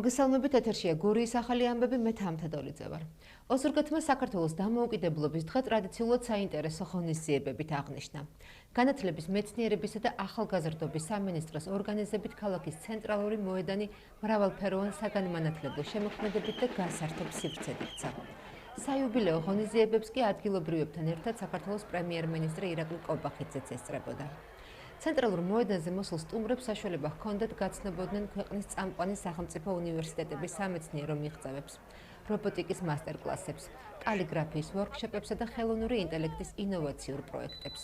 მოგესალმებით, ეთერშია გურიის ახალი ამბები, მე თამთადოლიძე ვარ. ოზურგეთმა საქართველოს დამოუკიდებლობის დღე ტრადიციულად საინტერესო ღონისძიებებით აღნიშნა. განათლების, მეცნიერებისა და ახალგაზრდობის სამინისტროს ორგანიზებით ქალაქის ცენტრალური მოედანი მრავალფეროვან საგანმანათლებლო შემოქმედებით და გასართობ სივრცედ იქცა. საიუბილეო ღონისძიებებს კი ადგილობრივებთან ერთად საქართველოს პრემიერ-მინისტრი ირაკლი კობახიძეც ესწრებოდა. ცენტრალურ მოედანზე მოსულ სტუმრებს საშუალება ჰქონდათ გაცნობოდნენ ქვეყნის წამყვანი სახელმწიფო უნივერსიტეტების სამეცნიერო მიღწევებს, რობოტიკის მასტერკლასებს, კალიგრაფიის ვორქშოპებსა და ხელოვნური ინტელექტის ინოვაციურ პროექტებს.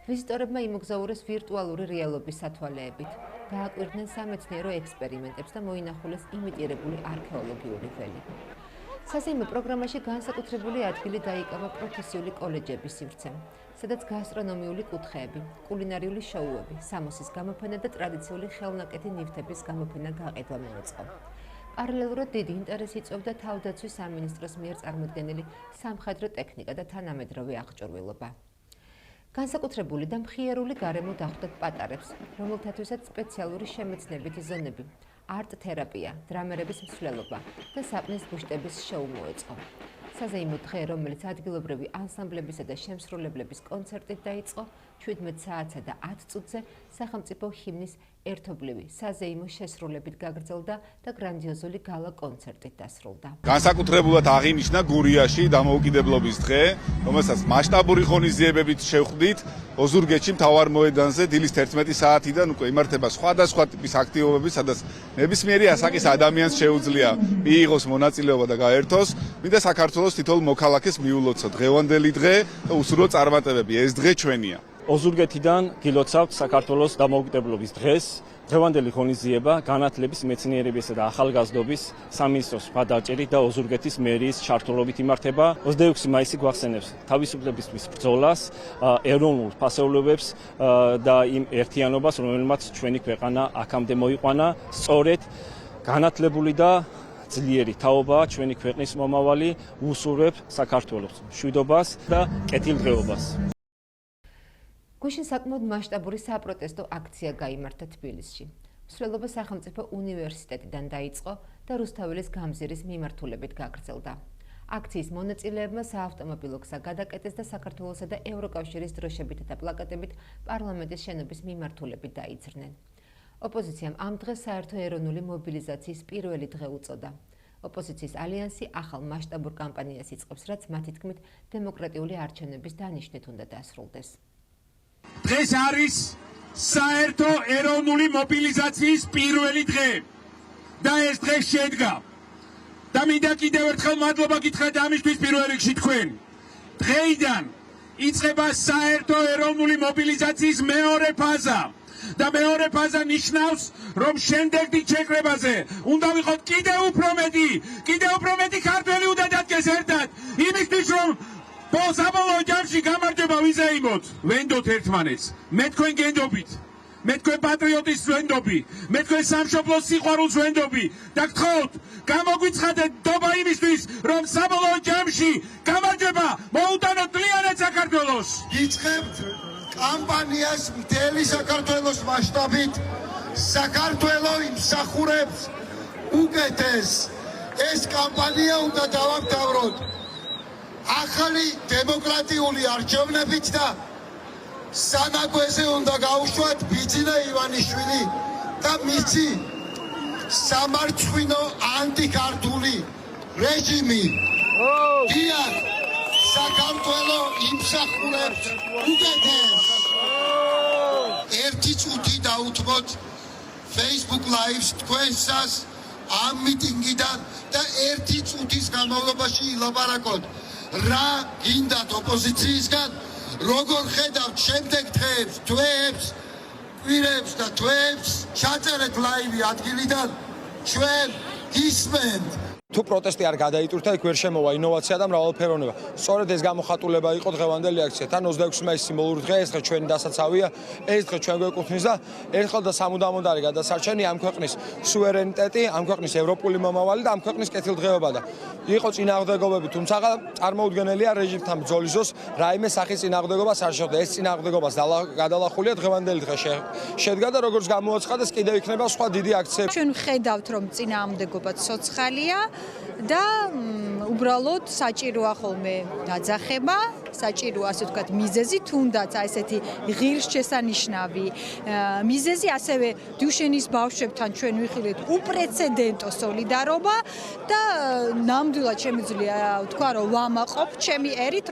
ვიზიტორებმა იმოგზაურეს ვირტუალური რეალობის სათვალეებით, დააკვირდნენ სამეცნიერო ექსპერიმენტებს და მოინახულეს იმიტირებული არქეოლოგიური ველი. საზეიმო პროგრამაში განსაკუთრებული ადგილი დაიკავა პროფესიული კოლეჯების სივრცემ, სადაც გასტრონომიული კუთხეები, კულინარიული შოუები, სამოსის გამოფენა და ტრადიციული ხელნაკეთი ნივთების გამოფენა გაყიდვა მოეწყო. პარალელურად დიდი ინტერესი იწვევდა თავდაცვის სამინისტროს მიერ წარმოდგენილი სამხედრო ტექნიკა და თანამედროვე აღჭურვილობა. განსაკუთრებული და მხიარული გარემო დახვდათ პატარებს, რომელთათვისაც სპეციალური შემეცნებითი ზონები, არტ-თერაპია, დრამერების მსვლელობა და საპნის ბუშტების შოუ მოეწყო. საზეიმო დღე, რომელიც ადგილობრივი ანსამბლებისა და შემსრულებლების კონცერტით დაიწყო, 17 საათსა და 10 წუთზე სახელმწიფო ჰიმნის ერთობლივი საზეიმო შესრულებით გაგრძელდა და გრანდიოზული გალა კონცერტით დასრულდა. განსაკუთრებულად აღინიშნა გურიაში დამოუკიდებლობის დღე, რომელსაც მასშტაბური ღონისძიებებით შევხვდით. ოზურგეთში მთავარ მოედანზე დილის 11 საათიდან უკვე იმართება სხვადასხვა ტიპის აქტივობები, სადაც ნებისმიერი ასაკის ადამიანს შეუძლია მიიღოს მონაწილეობა და გაერთოს. მინდა საქართველოს თითოეულ მოქალაქეს მიულოცო დღევანდელი დღე და უსურვო წარმატებები. ეს დღე ჩვენია. ოზურგეთიდან გილოცავთ საქართველოს დამოუკიდებლობის დღეს. დღევანდელი ღონისძიება განათლების, მეცნიერებისა და ახალგაზრდობის სამინისტროს მხარდაჭერით და ოზურგეთის მერიის ჩართულობით იმართება. 26 მაისი გვახსენებს თავისუფლებისთვის ბრძოლას, ეროვნულ ფასეულობებს და იმ ერთიანობას, რომელმაც ჩვენი ქვეყანა აქამდე მოიყვანა. სწორედ განათლებული და ძლიერი თაობა ჩვენი ქვეყნის მომავალი უსურვებ საქართველოს მშვიდობას და კეთილდღეობას. გუშინ საკმაოდ მასშტაბური საპროტესტო აქცია გაიმართა თბილისში. მსვლელობა სახელმწიფო უნივერსიტეტიდან დაიწყო და რუსთაველის გამზირის მიმართულებით გაგრძელდა. აქციის მონაწილეებმა საავტომობილო გზა გადაკეტეს და საქართველოსა და ევროკავშირის დროშებით და პლაკატებით პარლამენტის შენობის მიმართულებით დაიძრნენ. ოპოზიციამ ამ დღეს საერთო ეროვნული მობილიზაციის პირველი დღე უწოდა. ოპოზიციის ალიანსი ახალ მასშტაბურ კამპანიას იწყებს, რაც მათი თქმით დემოკრატიული არჩევნების დანიშვნით უნდა დასრულდეს. დღეს არის საერთო ეროვნული მობილიზაციის პირველი დღე და ეს დღე შედგა. და მინდა კიდევ ერთხელ მადლობა გითხრათ ამისთვის პირველ რიგში თქვენ. დღეიდან იწყება საერთო ეროვნული მობილიზაციის მეორე ფაზა. და მეორე ფაზა ნიშნავს, რომ შემდეგი ჩეკრებაზე უნდა ვიყოთ კიდევ უფრო მეტი ქართველი უნდა დადგეს ერთად, იმისთვის რომ საბოლოო ჯამში გამარჯვება ვიზეიმოთ, ვენდოთ ერთმანეთს. მე თქვენ გენდობით, მე თქვენ პატრიოტის ვენდობი, მე თქვენ სამშობლოს სიყვარულს ვენდობი და გთხოვთ, გამოგვიცხადეთ ნდობა იმისთვის, რომ საბოლოო ჯამში გამარჯვება მოუტანოთ მთლიანად საქართველოს. იწყებთ კამპანიას მთელი საქართველოს მასშტაბით. საქართველო იმსახურებს უკეთეს. ეს კამპანია უნდა დავამთავროთ ახალი დემოკრატიული არჩევნებით და სანაგვეზე უნდა გაუშვათ ბიძინა ივანიშვილი და მისი სამარცხვინო ანტიქართული რეჟიმი. დიახ, საქართველო იმსახურებს უკეთეს. ერთი წუთი დაუთმოთ Facebook Live-ს თქვენსას ამ მიტინგიდან და ერთი წუთის განმავლობაში ილაპარაკოთ. რა გინდათ ოპოზიციისგან, როგორ ხედავთ შემდეგ დღეებს, თვეებს, კვირებს და თვეებს, ჩაწერეთ ლაივი ადგილიდან, ჩვენ გისმენთ. თუ პროტესტი არ გადაიტვირთა, იქ ვერ შემოვა ინოვაცია და მრავალფეროვნება. სწორედ ეს გამოხატულება იყო დღევანდელი აქცია. თან 26 მაისის სიმბოლური დღე, ეს დღე ჩვენი დასაცავია, ეს დღე ჩვენ გვეკუთვნის და ერთხელ და სამუდამოდ არის გადასარჩენი ამ ქვეყნის სუვერენიტეტი, ამ ქვეყნის ევროპული მომავალი და ამ ქვეყნის კეთილდღეობა და იყო წინააღმდეგობები, თუმცა წარმოუდგენელია რეჟიმთან ბრძოლის დროს რაიმე სახის წინააღმდეგობას არ შეხვდა. ეს წინააღმდეგობას გადალახულია დღევანდელი დღე შედგა და როგორც გამოაცხადეს, კიდევ იქნება სხვა დიდი აქციები. ჩვენ ვხედავთ, რომ წინააღმდეგობა ცოცხალია და უბრალოდ საჭიროა ხოლმე დაძახება, საჭიროა ასე ვთქვათ მიზეზი, თუნდაც ესეთი ღირსშესანიშნავი მიზეზი, ასევე დუშენის ბავშვებთან ჩვენ ვიხილეთ უპრეცედენტო სოლიდარობა და ნამდვილად შემიძლია ვთქვა, რომ ვამაყობ ჩემი ერით.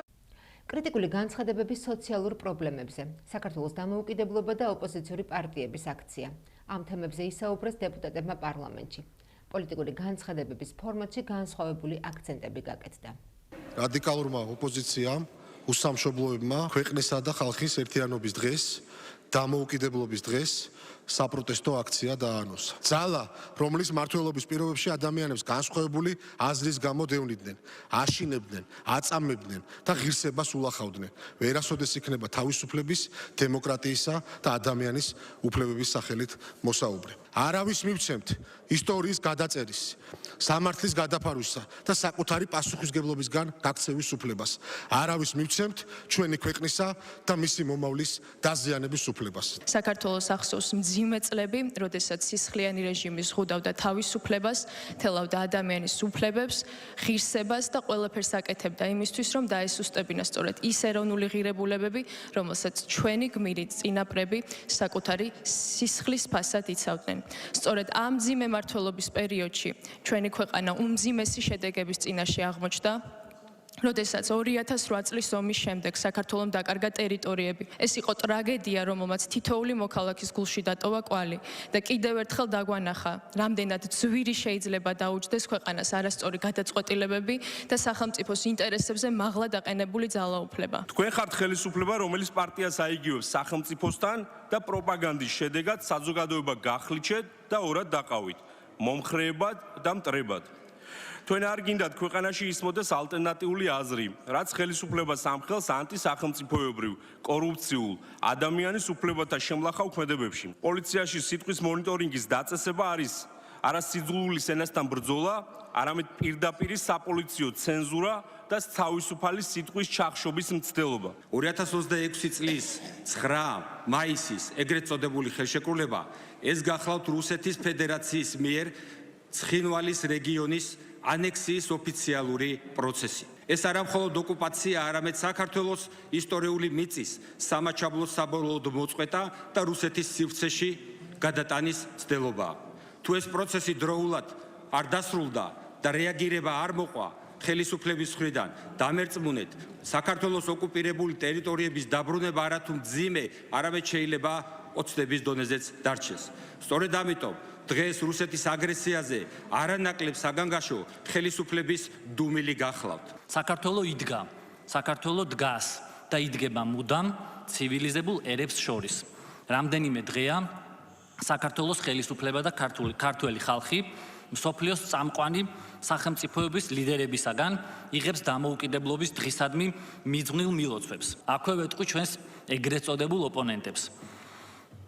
კრიტიკული განცხადებები სოციალურ პრობლემებზე, საქართველოს დამოუკიდებლობა და ოპოზიციური პარტიების აქცია. ამ თემებზე ისაუბრეს დეპუტატებმა პარლამენტში. პოლიტიკური განცხადებების ფორმატში განსხვავებული აქცენტები გაკეთდა. რადიკალურმა ოპოზიციამ, უსამშობლოებმა ქვეყნისა და ხალხის ერთიანობის დღეს, დამოუკიდებლობის დღეს საპროტესტო აქცია დაანონსა. ძალა, რომლის მმართველობის პირობებში ადამიანებს განსხვავებული აზრის გამო დევნიდნენ, აშინებდნენ, აწამებდნენ და ღირსებას ულახავდნენ. ვერასოდეს იქნება თავისუფლების, დემოკრატიისა და ადამიანის უფლებების სახელით მოსაუბრე. არავის მივცემთ ისტორიის გადაწერის, სამართლის გადაფარვისა და საკუთარი პასუხისგებლობისგან გაქცევის უფლებას. არავის მივცემთ ჩვენი ქვეყნისა და მისი მომავლის დაზიანების უფლებას. საქართველოს ახსოვს მძიმე წლები, როდესაც სისხლიანი რეჟიმი ზღუდავდა თავისუფლებას, თელავდა ადამიანის უფლებებს, ღირსებას და ყველაფერს აკეთებდა იმისთვის, რომ დაესუსტებინა სწორედ ის ეროვნული ღირებულებები, რომელსაც ჩვენი გმირი წინაპრები საკუთარი სისხლის ფასად იცავდნენ. სწორედ ამ მძიმე მმართველობის პერიოდში ჩვენი ქვეყანა უმძიმესი შედეგების წინაშე აღმოჩნდა. როდესაც 2008 წლის ომის შემდეგ საქართველომ დაკარგა ტერიტორიები. ეს იყო ტრაგედია, რომელმაც თითოეული მოქალაქის გულში დატოვა კვალი და კიდევ ერთხელ დაგვანახა, რამდენად ძვირი შეიძლება დაუჯდეს ქვეყანას არასწორი გადაწყვეტილებები და სახელმწიფოს ინტერესებზე მაღლა დაყენებული ძალაუფლება. თქვენ ხართ ხელისუფლება, რომელიც პარტიას აიგივებს სახელმწიფოსთან და პროპაგანდის შედეგად საზოგადოება გახლიჩეთ და ორად დაყავით, მომხრეებად და მტრებად. თქვენ არ გინდათ ქვეყანაში ისმოდეს ალტერნატიული აზრი, რაც ხელისუფლებას ამხელს ანტისახელმწიფოებრივ, კორუფციულ, ადამიანის უფლებათა შემლახავ ქმედებებში. პოლიციაში სიტყვის მონიტორინგის დაწესება არის არა სიძულვილის ენასთან ბრძოლა, არამედ პირდაპირი საპოლიციო ცენზურა და თავისუფალი სიტყვის ჩახშობის მცდელობა. 2026 წლის 9 მაისის ეგრეთ წოდებული ხელშეკრულება ეს გახლავთ რუსეთის ფედერაციის მიერ ცხინვალის რეგიონის ანექსიის ოფიციალური პროცესი. ეს არა მხოლოდ ოკუპაცია, არამედ საქართველოს ისტორიული მიწის სამაჩაბლოს საბოლოოდ მოწყვეტა და რუსეთის სივრცეში გადატანის მცდელობაა. თუ ეს პროცესი დროულად არ დასრულდა და რეაგირება არ მოყვა ხელისუფლების მხრიდან, დამერწმუნეთ, საქართველოს ოკუპირებული ტერიტორიების დაბრუნება არათუ მძიმე, არამედ შეიძლება ოცნების დონეზეც დარჩეს. სწორედ ამიტომ დღეს რუსეთის აგრესიაზე არანაკლებ საგანგაშო ხელისუფლების დუმილი გახლავთ. საქართველო იდგა, საქართველო დგას და იდგება მუდამ ცივილიზებულ ერებს შორის. რამდენიმე დღეა საქართველოს ხელისუფლება და ქართველი ხალხი მსოფლიოს წამყვანი სახელმწიფოების ლიდერებისაგან იღებს დამოუკიდებლობის დღისადმი მიძღვნილ მილოცვებს. აქვე ვეტყვი ჩვენს ეგრეთ წოდებულ ოპონენტებს.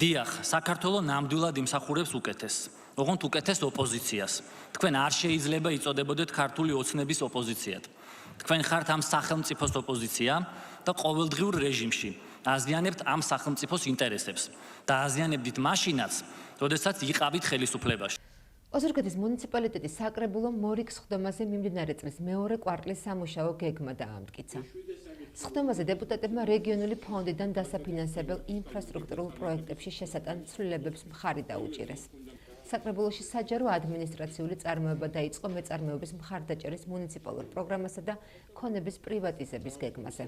დიახ, საქართველო ნამდვილად იმსახურებს უკეთესს, ოღონდ უკეთეს ოპოზიციას. თქვენ არ შეიძლება იწოდებოდეთ ქართული ოცნების ოპოზიციად. თქვენ ხართ ამ სახელმწიფოს ოპოზიცია და ყოველდღიურ რეჟიმში აზიანებთ ამ სახელმწიფოს ინტერესებს და აზიანებდით მაშინაც, როდესაც იყავით ხელისუფლებაში. ოზურგეთის მუნიციპალიტეტის საკრებულომ მორიგ სხდომაზე მიმდინარე წლის მეორე კვარტლის სამუშაო გეგმა დაამტკიცა. სხდომაზე დეპუტატებმა რეგიონული ფონდიდან დასაფინანსებელ ინფრასტრუქტურულ პროექტებში შესატან ცვლილებებს მხარი დაუჭირეს. საკრებულოში საჯარო ადმინისტრაციული წარმოება დაიწყო მეწარმეობის მხარდაჭერის მუნიციპალურ პროგრამასა და ქონების პრივატიზების გეგმაზე.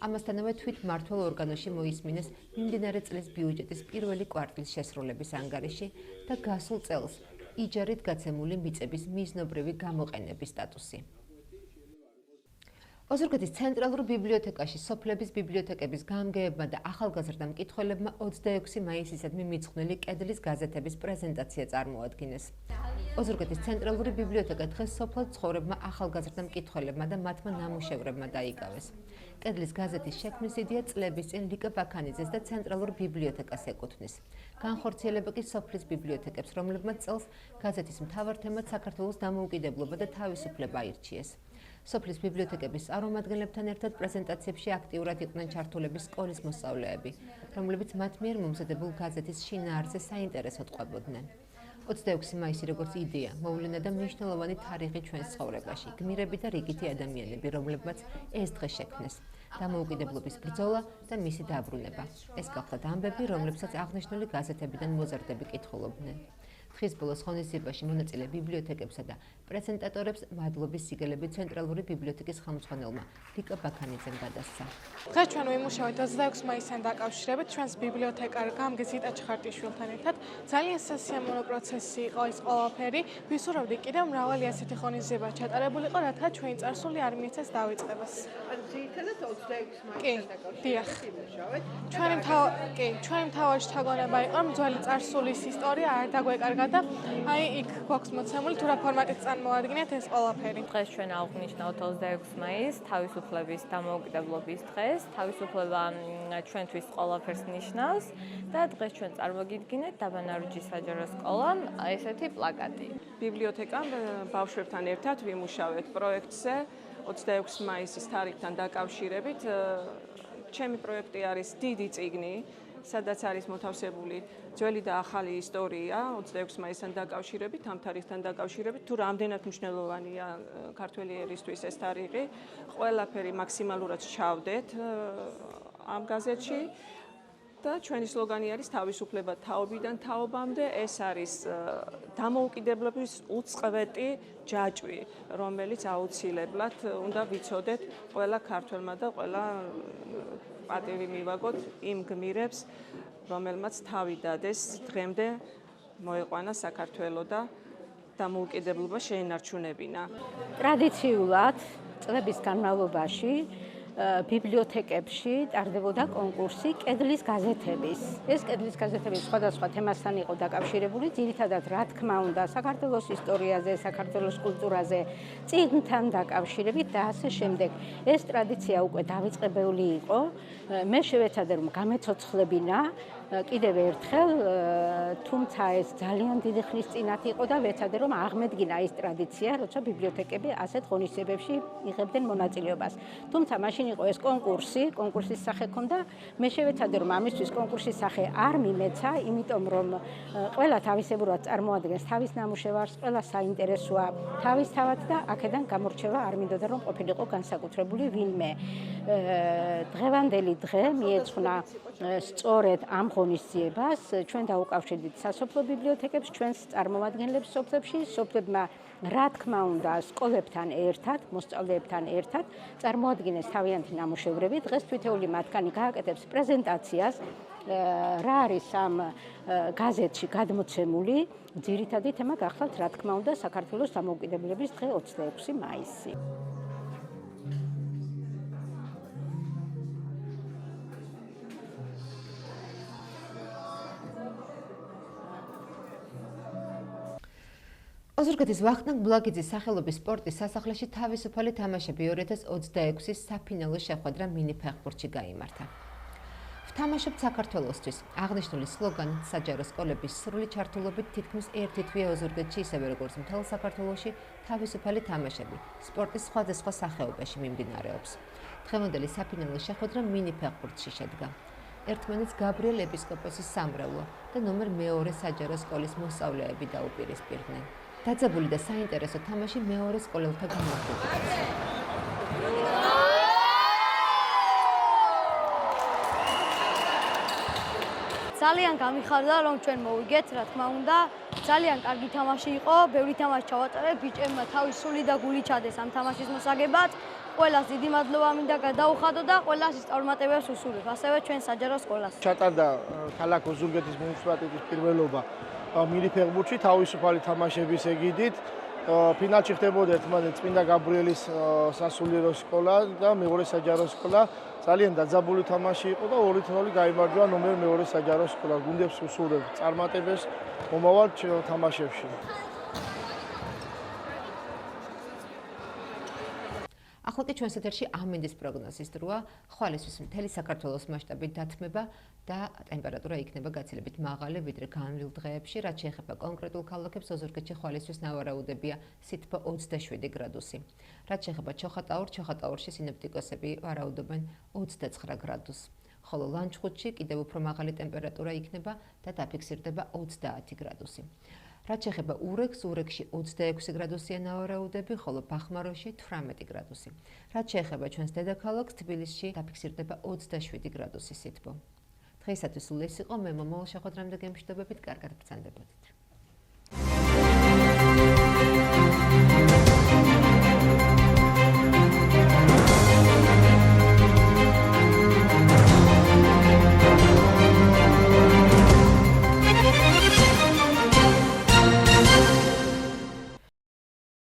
ამასთანავე თვით მმართველ ორგანოში მოისმინეს მიმდინარე წლის ბიუჯეტის პირველი კვარტლის შესრულების ანგარიში და გასულ წელს იჯარით გაცემული მიწების მიზნობრივი გამოყენების სტატუსი. ოზურგეთის ცენტრალურ ბიბლიოთეკაში სოფლების ბიბლიოთეკების გამგეებმა და ახალგაზრდა მკითხველებმა 26 მაისისადმი მიძღვნილი კედლის გაზეთების პრეზენტაცია წარმოადგინეს. ოზურგეთის ცენტრალური ბიბლიოთეკა დღეს სოფლად ცხოვრებმა ახალგაზრდა მკითხველებმა და მათმა ნამუშევრებმა დაიკავეს. კედლის გაზეთის შექმნის იდეა წლების წინ ლიკა ბაქანიძეს და ცენტრალურ ბიბლიოთეკას ეკუთვნის. განხორციელება კი სოფლის ბიბლიოთეკებს, რომლებმაც წელს გაზეთის მთავარ თემად საქართველოს დამოუკიდებლობა და თავისუფლება აირჩიეს. სოფლის ბიბლიოთეკების წარმომადგენლებთან ერთად პრეზენტაციებში აქტიურად იყვნენ ჩართულები სკოლის მოსწავლეები, რომლებიც მათ მიერ მომზადებულ გაზეთის შინაარსზე საინტერესოდ ყვებოდნენ. 26 მაისი როგორც იდეა, მოვლენა და მნიშვნელოვანი თარიღი ჩვენს ცხოვრებაში, გმირები და რიგითი ადამიანები, რომლებმაც ეს დღე შექმნეს. დამოუკიდებლობის ბრძოლა და მისი დაბრუნება. ეს გახლავთ ამბები, რომლებსაც აღნიშნული გაზეთებიდან მოზარდები კითხულობდნენ. დღის ბოლოს ღონისძიებაში მონაწილე ბიბლიოთეკებსა და პრეზენტატორებს მადლობის სიგელები ცენტრალური ბიბლიოთეკის ხელმძღვანელმა ლიკა ბაქანიძემ გადასცა. დღეს ჩვენ ვიმუშავეთ 26 მაისთან დაკავშირებით ჩვენს ბიბლიოთეკარ გამგე ზიტა ჩხარტიშვილთან ერთად. ძალიან სასიამოვნო პროცესი იყო ეს ყველაფერი. ვისურვებდი კიდევ მრავალი ასეთი ღონისძიება ჩატარებულიყო, რათა ჩვენი წარსული არ მიეცეს დავიწყებას. ძირითადად 26 მაისთან დაკავშირებით ვიმუშავეთ. ჩვენი მთავარი შთაგონება იყო ძველი წარსულის ისტორია არ დაგვეკარგა და აი იქ გვაქვს მოცემული თუ რა ფორმატით წარმოადგენთ ეს ყველაფერი. დღეს ჩვენ აღვნიშნავთ 26 მაისს, თავისუფლების დამოუკიდებლობის დღეს. თავისუფლება ჩვენთვის ყველაფერს ნიშნავს და დღეს ჩვენ წარმოგიდგინეთ დაბანარუჯის საჯარო სკოლამ ესეთი პლაკატი. ბიბლიოთეკამ ბავშვებთან ერთად ვიმუშავეთ პროექტზე 26 მაისის თარიღთან დაკავშირებით. ჩემი პროექტი არის დიდი წიგნი, სადაც არის მოთავსებული ძველი და ახალი ისტორია 26 მაისთან დაკავშირებით, ამ თარიღთან დაკავშირებით, თუ რამდენად მნიშვნელოვანია ქართველი ერისთვის ეს თარიღი, ყველაფერი მაქსიმალურად ჩავდეთ ამ გაზეთში და ჩვენი სლოგანი არის თავისუფლება თაობიდან თაობამდე. ეს არის დამოუკიდებლობის უწყვეტი ჯაჭვი, რომელიც აუცილებლად უნდა ვიცოდეთ ყველა ქართველმა და ყველა პატივი მივაგოთ იმ გმირებს, რომელმაც თავი დადეს დღემდე მოეყვანა საქართველო და დამოუკიდებლობა შეენარჩუნებინა. ტრადიციულად წლების განმავლობაში ბიბლიოთეკებში ტარდებოდა კონკურსი კედლის გაზეთების. ეს კედლის გაზეთები სხვადასხვა თემასთან იყო დაკავშირებული, ძირითადად რა თქმა უნდა საქართველოს ისტორიაზე, საქართველოს კულტურაზე, წიგნთან დაკავშირებით და ასე შემდეგ. ეს ტრადიცია უკვე დავიწყებული იყო. მე შევეცადე რომ გამეცოცხლებინა კიდევ ერთხელ, თუმცა ეს ძალიან დიდი ხნის წინათ იყო და ვეცადე რომ აღმედგინა ეს ტრადიცია, როცა ბიბლიოთეკები ასეთ ღონისძიებებში იღებდნენ მონაწილეობას. თუმცა მაშინ იყო ეს კონკურსის სახე ჰქონდა. მე შევეცადე რომ ამისთვის კონკურსის სახე არ მიმეცა, იმიტომ რომ ყველა თავისებურად წარმოადგენს თავის ნამუშევარს, ყველა საინტერესოა თავისთავად და აქედან გამორჩევა არ მინდოდა რომ ყოფილიყო განსაკუთრებული ვინმე. დღევანდელი დღე მიეძღვნა სწორედ ამ ღონისძიებას. ჩვენ დაუკავშირდით სასოფლო ბიბლიოთეკებს, ჩვენს წარმომადგენლებს სოფლებში, სოფლებმა რა თქმა უნდა სკოლებთან ერთად, მოსწავლეებთან ერთად წარმოადგინეს თავიანთი ნამუშევრები. დღეს თითოეული მათგანი გააკეთებს პრეზენტაციას, რა არის ამ გაზეთში გადმოცემული. ძირითადი თემა გახლავთ რა თქმა უნდა საქართველოს დამოუკიდებლობის დღე 26 მაისი. ოზურგეთის ვახტანგ ბლაგიძის სახელობის სპორტის სასახლეში თავისუფალი თამაშები 2026-ის საფინალო შეხვედრა მინი ფეხბურთში გაიმართა. ვთამაშობთ საქართველოსთვის. აღნიშნული სლოგანი საჯარო სკოლების სრული ჩართულობით თითქმის ერთი თვეა ოზურგეთში, ისევე როგორც მთელ საქართველოში თავისუფალი თამაშები სპორტის სხვადასხვა სახეობაში მიმდინარეობს. დღევანდელი საფინალო შეხვედრა მინი ფეხბურთში შედგა. ერთმანეთს გაბრიელ ეპისკოპოსის სამრევლო და ნომერ 2 საჯარო სკოლის მოსწავლეები დაუპირისპირდნენ. დაძაბული და საინტერესო თამაში მეორე სკოლელთა გამარჯვებით. ძალიან გამიხარდა რომ ჩვენ მოვიგეთ, რა თქმა უნდა, ძალიან კარგი თამაში იყო, ბევრი თამაში ჩავატარეთ, ბიჭებმა თავის სული და გული ჩადეს ამ თამაშის მოსაგებად. ყველას დიდი მადლობა მინდა გადაუხადო და ყველას სწავლმატებელს უსურვებ, ასევე ჩვენ საჯარო სკოლას. ჩატარდა ქალაქ ოზურგეთის მუნიციპალიტეტის პირველობა მინი ფეხბურთში თავისუფალი თამაშების ეგიდით. ფინალში ხდებოდა ერთმანეთს წმინდა გაბრიელის სასულიერო სკოლა და მეორე საჯარო სკოლა. ძალიან დაძაბული თამაში იყო და 2-0 გაიმარჯვა ნომერ 2 საჯარო სკოლა. გუნდებს უსურვებ წარმატებებს მომავალ თამაშებში. ახლა კი ჩვენს ეთერში ამინდის პროგნოზის დროა. ხვალისთვის მთელი საქართველოს მასშტაბით დათმება და ტემპერატურა იქნება გაცილებით მაღალი, ვიდრე განვლილ დღეებში, რაც შეეხება კონკრეტულ ქალაქებს, ოზურგეთში ხვალისთვის ნავარაუდებია სითბო 27 გრადუსი. რაც შეეხება ჩოხატაურში სინოპტიკოსები ვარაუდობენ 29 გრადუსს. ხოლო ლანჩხუთში კიდევ უფრო მაღალი ტემპერატურა იქნება და დაფიქსირდება 30 გრადუსი. რაც შეეხება ურეკში 26 გრადუსია ნავარაუდები, ხოლო ბახმაროში 18 გრადუსი. რაც შეეხება ჩვენს დედაქალაქს თბილისში დაფიქსირდება 27 გრადუსი სითბო. დღეისათვის სულ ეს იყო, მე მომავალ შეხვედრამდე გემშვიდობებით, კარგად ბრძანდებოდით.